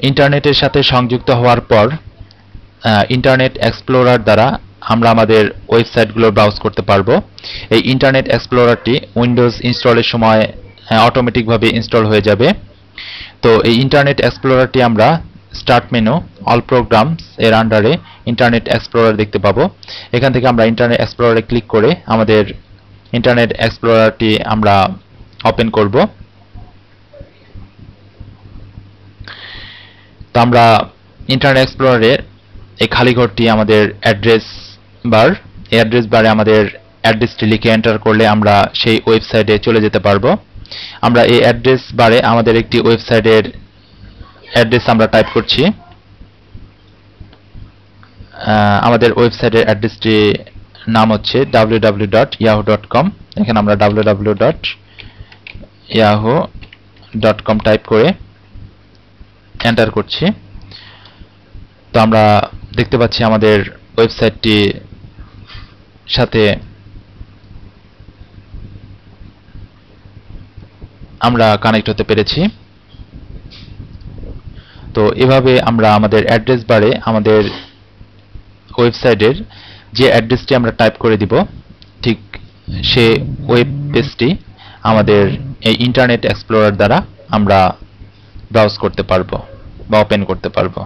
ইন্টারনেটের সাথে সংযুক্ত হওয়ার পর ইন্টারনেট এক্সপ্লোরার দ্বারা আমরা আমাদের ওয়েবসাইটগুলো ব্রাউজ করতে পারবো। এই ইন্টারনেট এক্সপ্লোরারটি উইন্ডোজ ইনস্টলের সময় অটোমেটিকভাবে ইনস্টল হয়ে যাবে। তো এই ইন্টারনেট এক্সপ্লোরারটি আমরা স্টার্ট মেনু অল প্রোগ্রামস এর আন্ডারে ইন্টারনেট এক্সপ্লোরার দেখতে পাবো। এখান থেকে আমরা ইন্টারনেট এক্সপ্লোরারে ক্লিক করে আমাদের ইন্টারনেট এক্সপ্লোরারটি আমরা ওপেন করব। তো আমরা ইন্টারনেট এক্সপ্লোরারের এই খালি ঘরটি আমাদের অ্যাড্রেস বার। এই অ্যাড্রেস বারে আমাদের অ্যাড্রেসটি লিখে এন্টার করলে আমরা সেই ওয়েবসাইটে চলে যেতে পারবো। আমরা এই অ্যাড্রেস বারে আমাদের একটি ওয়েবসাইটের অ্যাড্রেস আমরা টাইপ করছি। আমাদের ওয়েবসাইটের অ্যাড্রেসটি নাম হচ্ছে www.yahoo.com। এখানে আমরা www.yahoo.com টাইপ করে এন্টার করছি। তো আমরা দেখতে পাচ্ছি আমাদের ওয়েবসাইটটি সাথে আমরা কানেক্ট হতে পেরেছি। তো এভাবে আমরা আমাদের অ্যাড্রেস বারে আমাদের ওয়েবসাইটের যে অ্যাড্রেসটি আমরা টাইপ করে দিব ঠিক সে ওয়েব পেজটি আমাদের এই ইন্টারনেট এক্সপ্লোরার দ্বারা আমরা ব্রাউজ করতে পারবো বা ওপেন করতে পারবো।